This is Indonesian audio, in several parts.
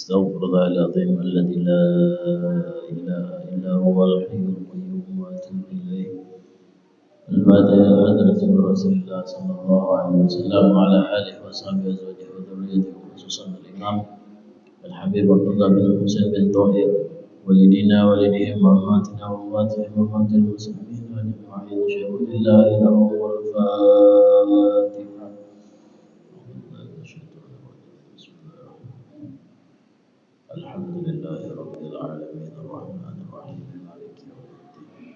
أستغفر الله العظيم الذي لا إله إلا هو الحي القيوم وأتوب إليه. البدء رسول الله صلى الله عليه وسلم وعلى آله وصحبه وزوجه وذريته خصوصا الإمام الحبيب عبد الله بن حسين بن طاهر والدينا والديهم وأمهاتنا وأمهاتهم وأمهات المسلمين أجمعين. شهود لا إله إلا هو. الفاتحة. الحمد لله رب العالمين الرحمن الرحيم مالك يوم الدين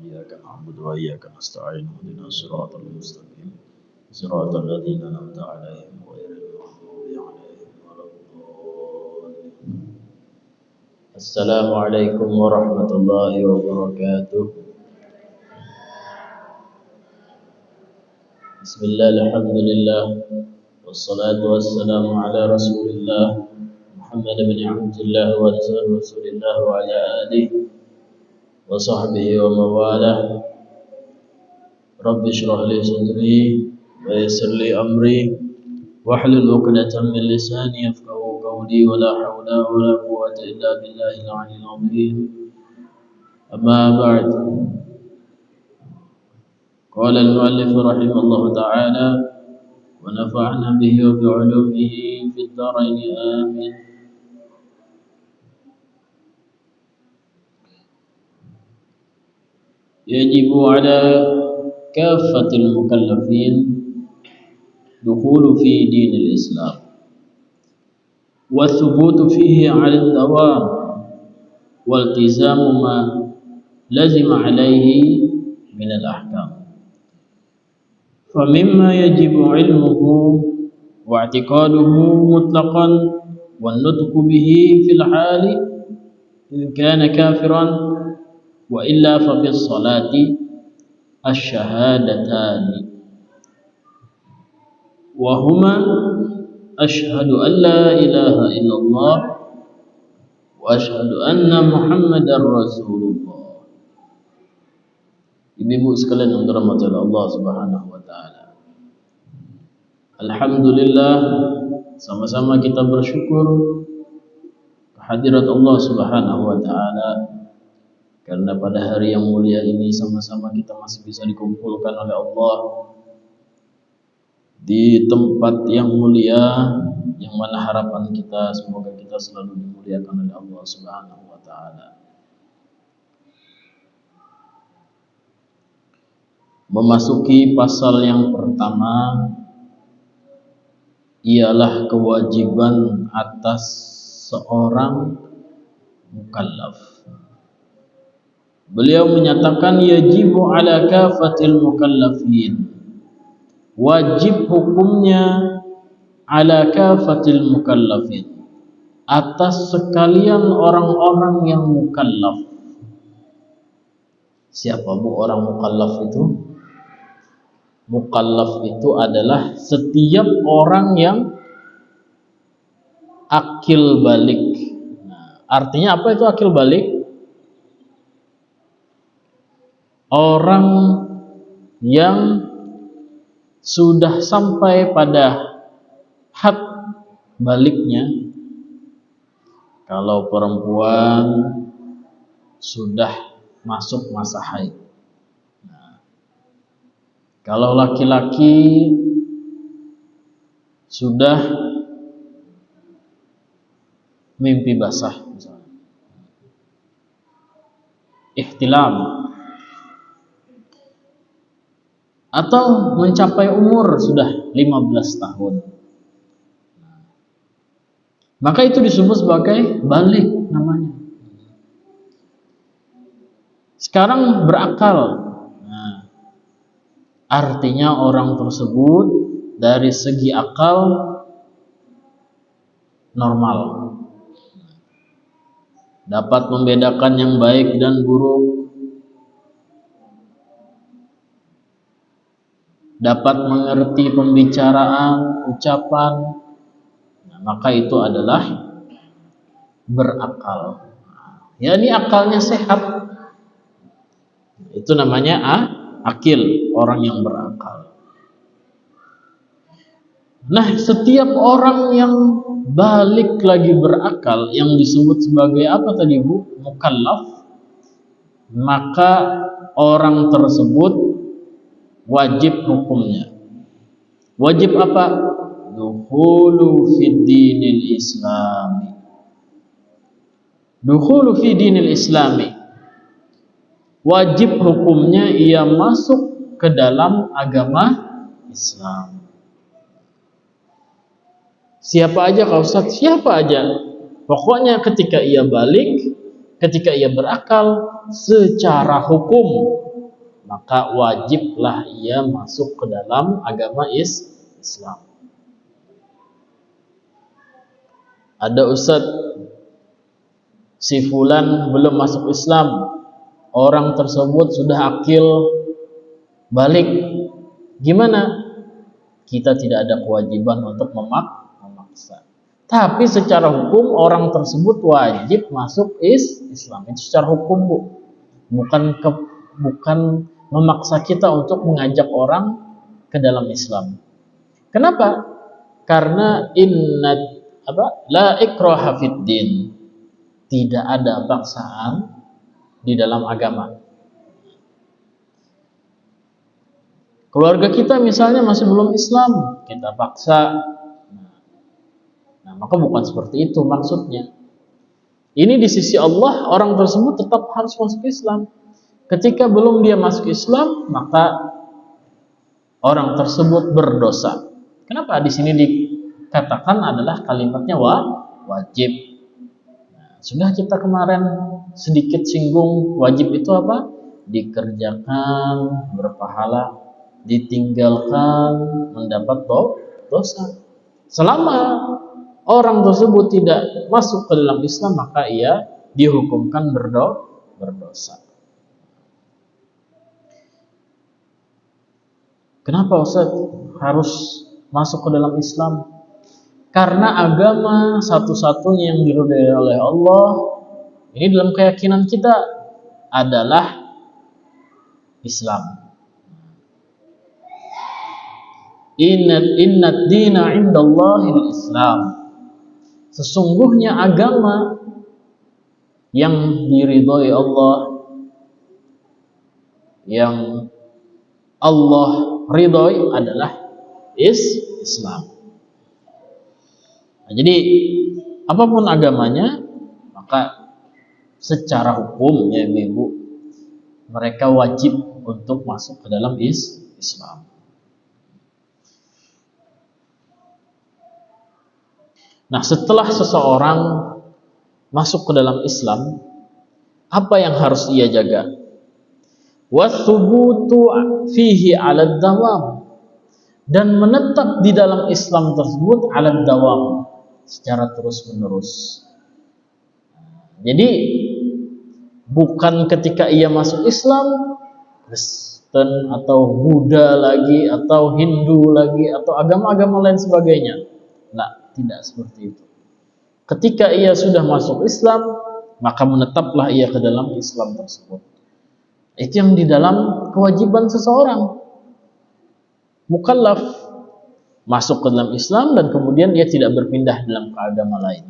إياك نعبد وإياك نستعين اهدنا الصراط المستقيم صراط الذين أنعمت عليهم غير المغضوب عليهم ولا الضالين. السلام عليكم ورحمة الله وبركاته. بسم الله الحمد لله والصلاة والسلام على رسول الله محمد بن عبد الله ورسول الله وعلى آله وصحبه ومن والاه. رب اشرح لي صدري ويسر لي أمري واحلل عقدة من لساني يفقهوا قولي ولا حول ولا قوة إلا بالله العلي العظيم. أما بعد، قال المؤلف رحمه الله تعالى ونفعنا به وبعلومه في الدارين آمين. يجب على كافة المكلفين دخول في دين الإسلام والثبوت فيه على الدوام والتزام ما لزم عليه من الأحكام. فمما يجب علمه واعتقاده مطلقا والنطق به في الحال إن كان كافرا، وإلا ففي الصلاة الشهادتان وهما أشهد أن لا إله إلا الله وأشهد أن محمدا رسول الله. Ibu-ibu sekalian yang dirahmati oleh Allah Subhanahu wa taala. Alhamdulillah, sama-sama kita bersyukur kehadirat Allah Subhanahu wa taala karena pada hari yang mulia ini sama-sama kita masih bisa dikumpulkan oleh Allah di tempat yang mulia, yang mana harapan kita semoga kita selalu dimuliakan oleh Allah Subhanahu wa taala. Memasuki pasal yang pertama ialah kewajiban atas seorang mukallaf. Beliau menyatakan yajibu ala kafatil mukallafin, wajib hukumnya ala kafatil mukallafin, atas sekalian orang-orang yang mukallaf. Siapa bu orang mukallaf itu? Mukallaf itu adalah setiap orang yang akil balik. Nah, artinya apa itu akil balik? Orang yang sudah sampai pada had baliknya. Kalau perempuan sudah masuk masa haid. Kalau laki-laki sudah mimpi basah misalnya, ihtilam, atau mencapai umur sudah 15 tahun, maka itu disebut sebagai balik namanya. Sekarang berakal. Artinya orang tersebut dari segi akal normal, dapat membedakan yang baik dan buruk, dapat mengerti pembicaraan, ucapan, maka itu adalah berakal. Ya, ini akalnya sehat. Itu namanya akil, orang yang berakal. Nah, setiap orang yang balik lagi berakal, yang disebut sebagai apa tadi Bu? Mukallaf, maka orang tersebut wajib hukumnya. Wajib apa? Dukhulu fid dinil islami. Dukhulu fi dinil islami. Wajib hukumnya ia masuk ke dalam agama Islam. Siapa aja Kak Ustaz? Siapa aja? Pokoknya ketika ia balik, ketika ia berakal secara hukum, maka wajiblah ia masuk ke dalam agama Islam. Ada Ustaz, si fulan belum masuk Islam, orang tersebut sudah akil balik. Gimana? Kita tidak ada kewajiban untuk memaksa. Tapi secara hukum orang tersebut wajib masuk Islam. Itu secara hukum Bu. Bukan memaksa kita untuk mengajak orang ke dalam Islam. Kenapa? Karena la ikraha fid din. Tidak ada paksaan di dalam agama. Keluarga kita misalnya masih belum Islam, kita paksa. Nah, maka bukan seperti itu maksudnya. Ini di sisi Allah, orang tersebut tetap harus masuk Islam. Ketika belum dia masuk Islam, maka orang tersebut berdosa. Kenapa di sini dikatakan adalah kalimatnya wajib? Nah, sudah kita kemarin sedikit singgung, wajib itu apa? Dikerjakan berpahala, ditinggalkan mendapat dosa. Selama orang tersebut tidak masuk ke dalam Islam, maka ia dihukumkan berdosa. Kenapa Ustaz harus masuk ke dalam Islam? Karena agama satu-satunya yang diridhai oleh Allah, ini dalam keyakinan kita, adalah Islam. Innad dina indallahil Islam. Sesungguhnya agama yang diridhai Allah, yang Allah ridhai adalah Islam. Nah, jadi apapun agamanya, maka secara hukum ya Ibu, mereka wajib untuk masuk ke dalam Islam. Nah, setelah seseorang masuk ke dalam Islam, apa yang harus ia jaga? Wathubutu fihi 'alad dawam, dan menetap di dalam Islam tersebut 'alad dawam, secara terus-menerus. Jadi bukan ketika ia masuk Islam, Kristen atau Buddha lagi, atau Hindu lagi, atau agama-agama lain sebagainya. Nah, tidak seperti itu. Ketika ia sudah masuk Islam, maka menetaplah ia ke dalam Islam tersebut. Itu yang di dalam kewajiban seseorang mukallaf, masuk ke dalam Islam dan kemudian ia tidak berpindah dalam ke agama lain.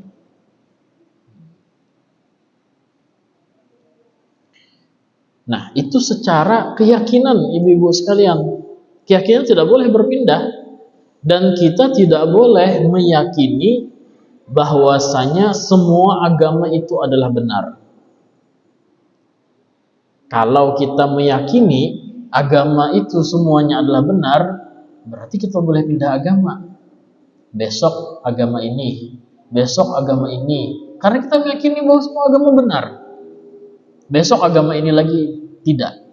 Nah, itu secara keyakinan ibu-ibu sekalian. Keyakinan tidak boleh berpindah. Dan kita tidak boleh meyakini bahwasanya semua agama itu adalah benar. Kalau kita meyakini agama itu semuanya adalah benar, berarti kita boleh pindah agama. Besok agama ini, besok agama ini. Karena kita meyakini bahwa semua agama benar. Besok agama ini lagi tidak.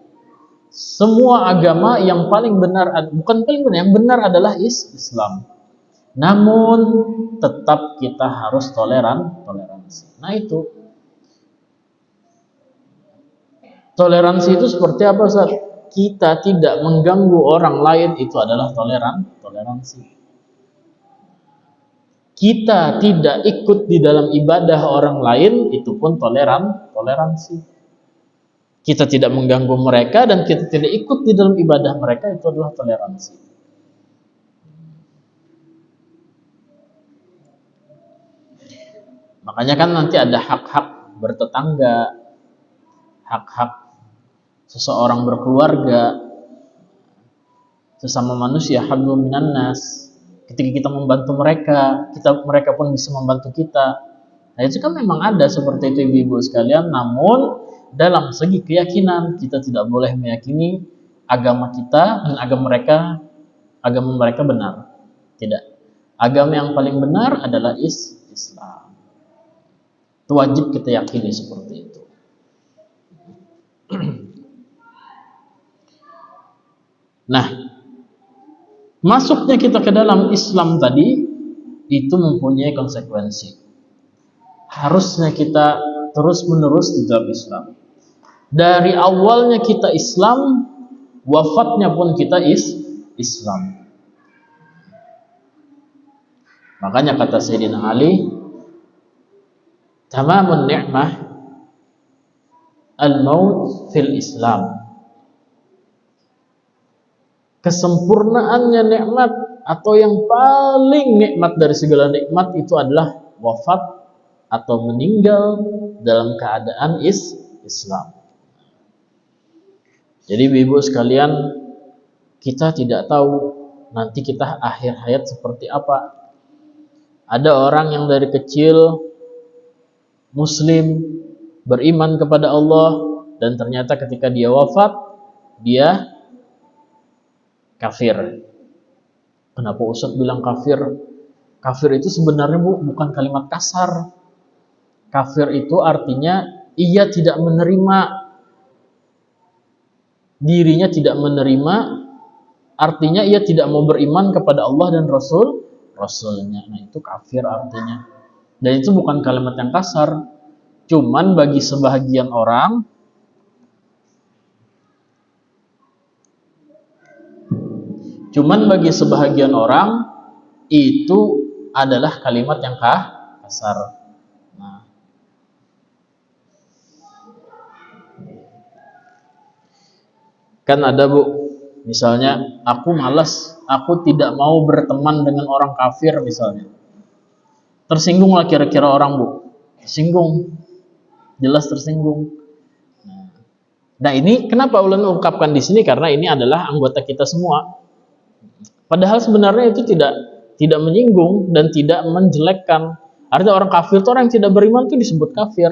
Semua agama yang paling benar, bukan paling benar, yang benar adalah Islam. Namun tetap kita harus toleransi. Nah, itu toleransi itu seperti apa Ustaz? Kita tidak mengganggu orang lain, itu adalah toleransi. Kita tidak ikut di dalam ibadah orang lain, itu pun toleransi. Kita tidak mengganggu mereka dan kita tidak ikut di dalam ibadah mereka, itu adalah toleransi. Makanya kan nanti ada hak-hak bertetangga, hak-hak seseorang berkeluarga, sesama manusia, hablum minan nas. Ketika kita membantu mereka, mereka pun bisa membantu kita. Nah, itu kan memang ada seperti itu ibu-ibu sekalian, namun dalam segi keyakinan kita tidak boleh meyakini agama kita dan agama mereka benar. Tidak. Agama yang paling benar adalah Islam. Itu wajib kita yakini seperti itu. Nah, masuknya kita ke dalam Islam tadi itu mempunyai konsekuensi. Harusnya kita terus-menerus di dalam Islam. Dari awalnya kita Islam, wafatnya pun kita Islam. Makanya kata Sayyidina Ali, tamamun ni'mah al-maut fil Islam. Kesempurnaannya nikmat atau yang paling nikmat dari segala nikmat itu adalah wafat atau meninggal dalam keadaan Islam. Jadi ibu sekalian, kita tidak tahu nanti kita akhir hayat seperti apa. Ada orang yang dari kecil Muslim, beriman kepada Allah, dan ternyata ketika dia wafat, dia kafir. Kenapa Ustaz bilang kafir? Kafir itu sebenarnya bukan kalimat kasar. Kafir itu artinya ia tidak menerima, dirinya tidak menerima, artinya ia tidak mau beriman kepada Allah dan Rasulnya. Nah, itu kafir artinya. Dan itu bukan kalimat yang kasar. Cuman bagi sebahagian orang itu adalah kalimat yang kasar. Nah, kan ada misalnya aku malas, aku tidak mau berteman dengan orang kafir misalnya. Tersinggunglah kira-kira orang tersinggung, jelas tersinggung. Nah, ini kenapa ulun mengungkapkan di sini, karena ini adalah anggota kita semua. Padahal sebenarnya itu tidak menyinggung dan tidak menjelekkan. Artinya orang kafir itu orang yang tidak beriman itu disebut kafir.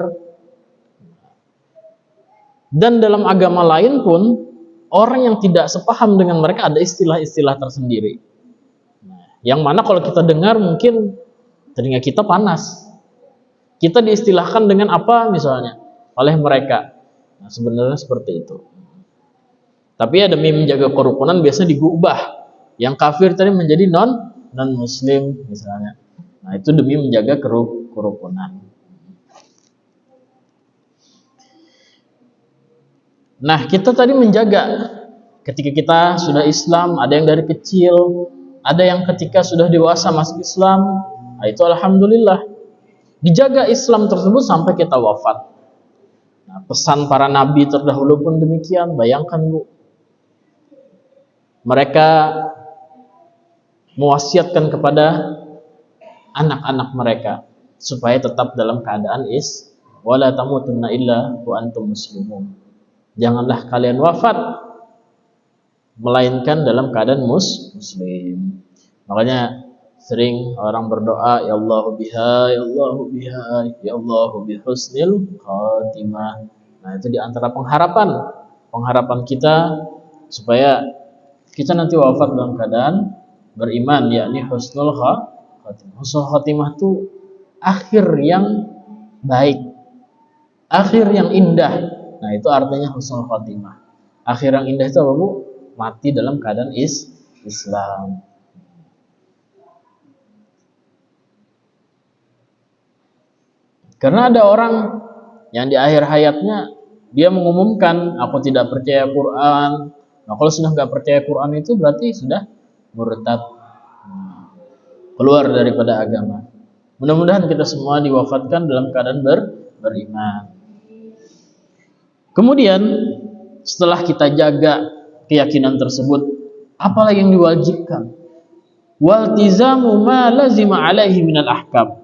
Dan dalam agama lain pun orang yang tidak sepaham dengan mereka ada istilah-istilah tersendiri. Yang mana kalau kita dengar mungkin telinga kita panas. Kita diistilahkan dengan apa misalnya oleh mereka. Nah, sebenarnya seperti itu. Tapi ya demi menjaga kerukunan biasanya diubah. Yang kafir tadi menjadi non muslim misalnya. Nah, itu demi menjaga kerukunan. Nah, kita tadi menjaga ketika kita sudah Islam, ada yang dari kecil, ada yang ketika sudah dewasa masuk Islam. Nah, itu alhamdulillah. Dijaga Islam tersebut sampai kita wafat. Nah, pesan para nabi terdahulu pun demikian. Bayangkan mereka mewasiatkan kepada anak-anak mereka supaya tetap dalam keadaan wala tamutunna illa wa antum muslimun. Janganlah kalian wafat melainkan dalam keadaan muslim. Makanya sering orang berdoa, ya Allah biha, ya Allah biha, ya Allah bihusnil khatimah. Nah, itu diantara pengharapan kita supaya kita nanti wafat dalam keadaan beriman, yakni husnul khatimah. Husnul khatimah itu akhir yang baik, akhir yang indah. Nah, itu artinya husnul khatimah. Akhir yang indah itu apa, Bu? Mati dalam keadaan Islam. Karena ada orang yang di akhir hayatnya dia mengumumkan, aku tidak percaya Quran. Nah, kalau sudah nggak percaya Quran itu berarti sudah murtad, keluar daripada agama. Mudah-mudahan kita semua diwafatkan dalam keadaan beriman. Kemudian setelah kita jaga keyakinan tersebut, apalagi yang diwajibkan? Waltizamu ma lazima alaihi minal ahkam.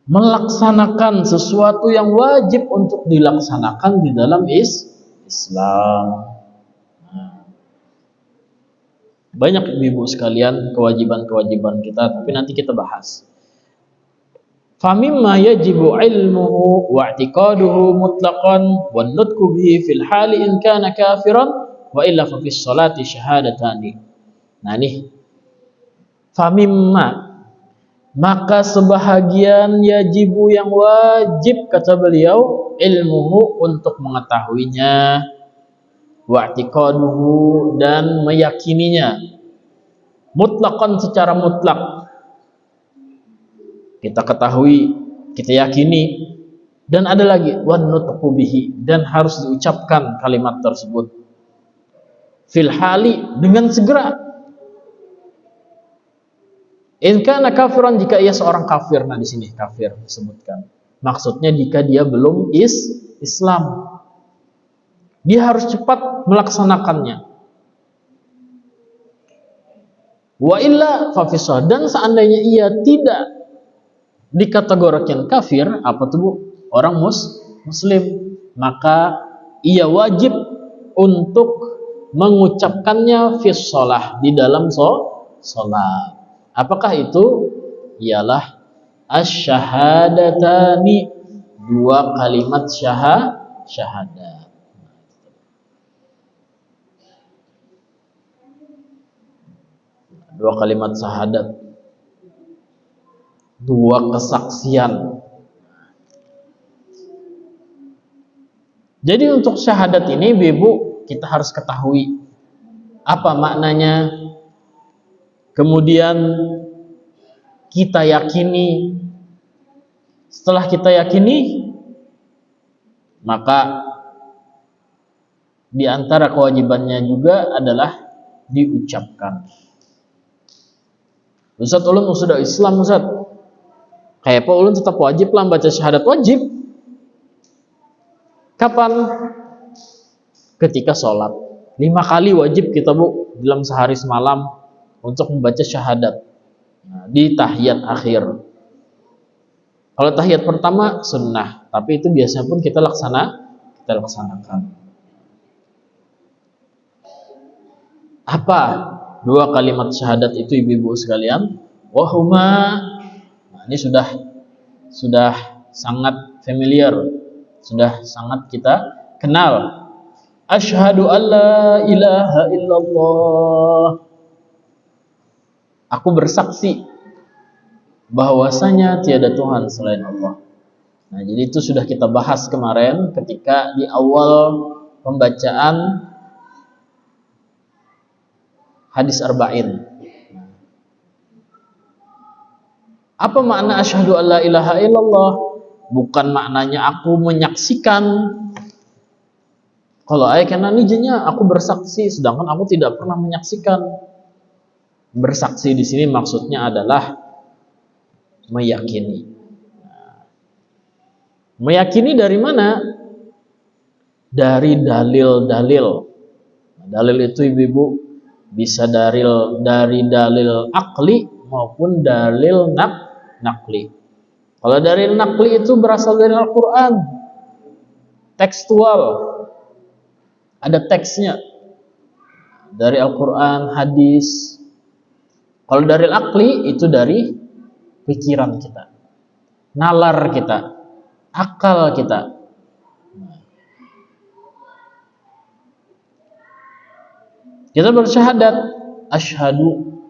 melaksanakan sesuatu yang wajib untuk dilaksanakan di dalam Islam. Banyak ibu sekalian kewajiban-kewajiban kita, tapi nanti kita bahas. Famimma yajibu ilmuhu wa i'tiqaduhu mutlaqan wan nutqu bihi fil hali in kana kafiran wa illa fa fis salati syahadatani. Nah nih. Famimma, maka sebahagian yajibu yang wajib kata beliau ilmuhu untuk mengetahuinya, wa'tiqaduhu dan meyakininya, mutlaqan secara mutlak. Kita ketahui, kita yakini, dan ada lagi wan nutqu bihi, dan harus diucapkan kalimat tersebut fil hali, dengan segera. In kana kafiran, jika ia seorang kafir. Nah di sini kafir disebutkan. Maksudnya jika dia belum Islam. Dia harus cepat melaksanakannya. Wa illa fa fisah, dan seandainya ia tidak dikategorikan kafir, apa tuh Bu? Orang muslim, maka ia wajib untuk mengucapkannya fi shalah, di dalam salat. Apakah itu? Ialah asy-syahadatani, dua kalimat syahadat. Dua kalimat syahadat, dua kesaksian. Jadi untuk syahadat ini Ibu, kita harus ketahui apa maknanya, kemudian kita yakini. Setelah kita yakini, maka di antara kewajibannya juga adalah diucapkan. Ustaz, ulun sudah Islam Ustaz. Kayak apa ulun tetap wajib lah baca syahadat? Wajib. Kapan? Ketika sholat. 5 kali wajib kita Bu, dalam sehari semalam untuk membaca syahadat. Nah, di tahiyat akhir. Kalau tahiyat pertama sunnah, tapi itu biasanya pun kita laksanakan. Apa dua kalimat syahadat itu ibu-ibu sekalian? Wahuma, nah, ini sudah sangat familiar, sudah sangat kita kenal. Asyhadu alla ilaha illallah, aku bersaksi bahwasanya tiada Tuhan selain Allah. Nah, jadi itu sudah kita bahas kemarin ketika di awal pembacaan hadis arba'in. Apa makna asyhadu alla ilaha illallah? Bukan maknanya aku menyaksikan. Kalau ayat karena nijinya aku bersaksi, sedangkan aku tidak pernah menyaksikan. Bersaksi di sini maksudnya adalah meyakini. Meyakini dari mana? Dari dalil-dalil. Dalil itu ibu-ibu bisa dari dalil akli maupun dalil nakli. Kalau dalil nakli itu berasal dari Al-Quran, tekstual, ada teksnya dari Al-Quran, hadis. Kalau dalil akli itu dari pikiran kita, nalar kita, akal kita. Kita bersyahadat, asyhadu,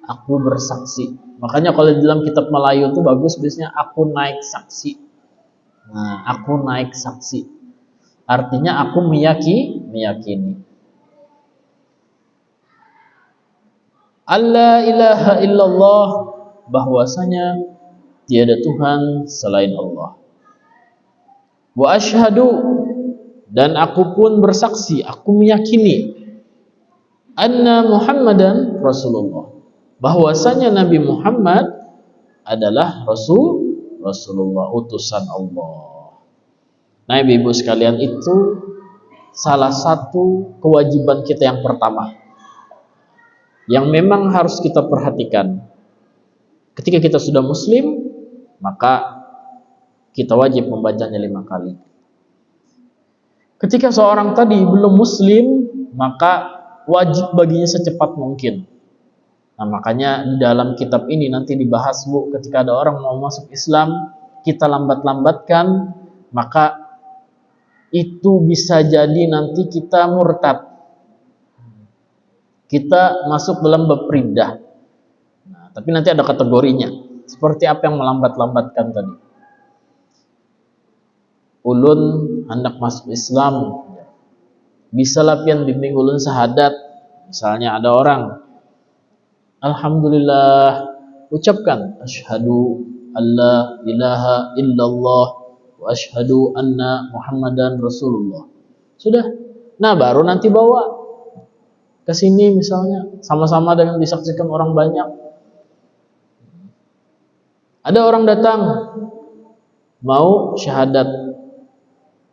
aku bersaksi. Makanya kalau di dalam kitab Melayu itu bagus biasanya aku naik saksi. Nah, aku naik saksi. Artinya aku meyakini. Alla ilaha illallah, bahwasanya tiada Tuhan selain Allah. Wa asyhadu, dan aku pun bersaksi, aku meyakini anna Muhammadan Rasulullah, bahwasanya Nabi Muhammad adalah Rasulullah, utusan Allah. Nah, ibu-ibu sekalian, itu salah satu kewajiban kita yang pertama yang memang harus kita perhatikan. Ketika kita sudah muslim, maka kita wajib membacanya 5 kali. Ketika seorang tadi belum muslim, maka wajib baginya secepat mungkin. Nah, makanya di dalam kitab ini nanti dibahas, Bu, ketika ada orang mau masuk Islam, kita lambat-lambatkan, maka itu bisa jadi nanti kita murtad. Kita masuk dalam bab riddah. Nah, tapi nanti ada kategorinya. Seperti apa yang melambat-lambatkan tadi? Ulun hendak masuk Islam, bisa pian bimbing ulun syahadat. Misalnya ada orang, alhamdulillah, ucapkan asyhadu alla ilaha illallah wa asyhadu anna muhammadan rasulullah. Sudah. Nah, baru nanti bawa ke sini misalnya, sama-sama dengan disaksikan orang banyak. Ada orang datang mau syahadat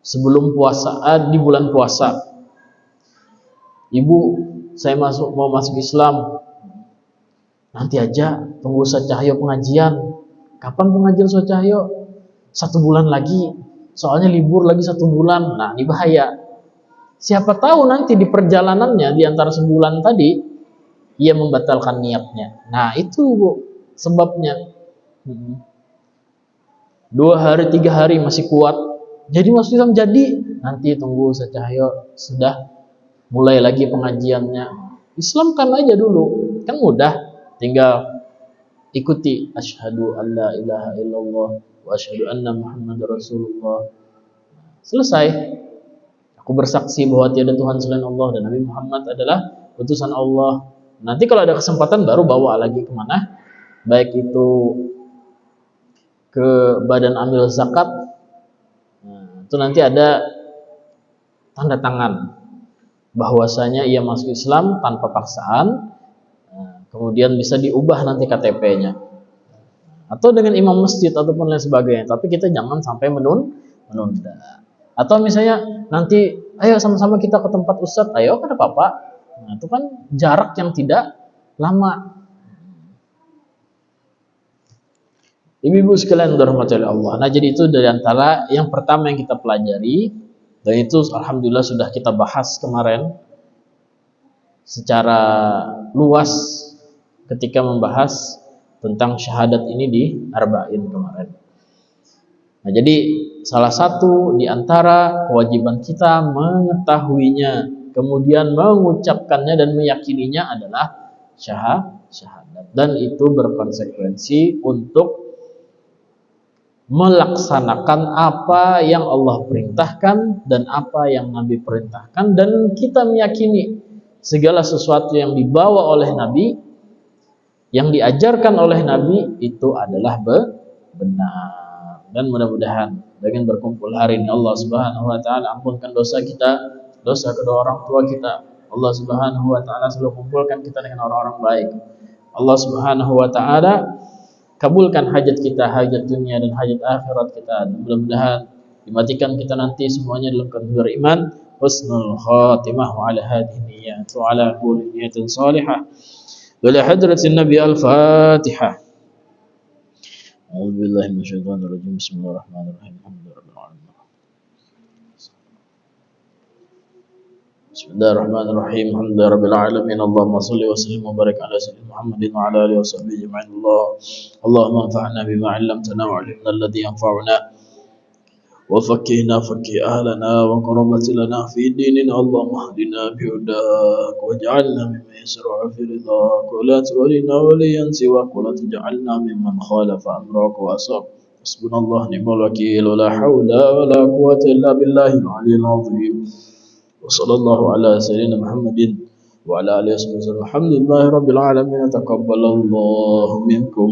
sebelum puasa, di bulan puasa. Ibu, saya mau masuk Islam. Nanti aja, tunggu Ustaz Cahyo pengajian. Kapan pengajian Ustaz Cahyo? 1 bulan lagi. Soalnya libur lagi 1 bulan. Nah, ini bahaya. Siapa tahu nanti di perjalanannya, di antara sebulan tadi, ia membatalkan niatnya. Nah, itu, Bu, sebabnya. 2 hari, 3 hari masih kuat. Jadi masuk Islam jadi. Nanti tunggu Ustaz Cahyo sudah mulai lagi pengajiannya. Islamkan aja dulu. Kan mudah. Tinggal ikuti asyhadu alla ilaha illallah wa asyhadu anna muhammadar rasulullah. Selesai. Aku bersaksi bahwa tiada Tuhan selain Allah dan Nabi Muhammad adalah utusan Allah. Nanti kalau ada kesempatan baru bawa lagi kemana? Baik itu ke badan amil zakat. Nah, itu nanti ada tanda tangan bahwasanya ia masuk Islam tanpa paksaan. Kemudian bisa diubah nanti KTP-nya. Atau dengan imam masjid ataupun lain sebagainya. Tapi kita jangan sampai menunda. Atau misalnya nanti, ayo sama-sama kita ke tempat Ustadz, ayo kan apa-apa. Nah, itu kan jarak yang tidak lama. Ibu-ibu sekalian dirahmati oleh Allah. Nah, jadi itu dari antara yang pertama yang kita pelajari. Dan itu alhamdulillah sudah kita bahas kemarin secara luas ketika membahas tentang syahadat ini di Arba'in kemarin. Nah, jadi salah satu di antara kewajiban kita mengetahuinya, kemudian mengucapkannya dan meyakininya adalah syahadat. Dan itu berkonsekuensi untuk melaksanakan apa yang Allah perintahkan dan apa yang Nabi perintahkan, dan kita meyakini segala sesuatu yang dibawa oleh Nabi, yang diajarkan oleh Nabi itu adalah benar. Dan mudah-mudahan dengan berkumpul hari ini Allah Subhanahu wa taala ampunkan dosa kita, dosa kedua orang tua kita. Allah Subhanahu wa taala selalu kumpulkan kita dengan orang-orang baik. Allah Subhanahu wa taala kabulkan hajat kita, hajat dunia dan hajat akhirat kita. Dan mudah-mudahan dimatikan kita nanti semuanya dalam keadaan iman, husnul khatimah, wa ala hadhihi niyyat wa ala kulli niyatin salihah. وإلى حضرة النبي الفاتحة. أعوذ بالله من الشيطان الرجيم. بسم الله الرحمن الرحيم. الحمد لله رب العالمين. بسم الله الرحمن الرحيم. الحمد لله رب العالمين. اللهم صل وسلم وبارك على سيدنا محمد وعلى آله وصحبه أجمعين. اللهم انفعنا بما علمتنا وعلمنا الذي ينفعنا وفقهنا فقه أهلنا وقربت لنا في ديننا. اللهم اهدنا بهداك واجعلنا ممن يسرع في رضاك ولا تولنا وليا سواك ولا تجعلنا ممن خالف أمرك وأصاب. حسبنا الله نعم الوكيل ولا حول ولا قوة إلا بالله العلي العظيم. وصلى الله على سيدنا محمد وعلى آله وصحبه وسلم. الحمد لله رب العالمين. تقبل الله منكم.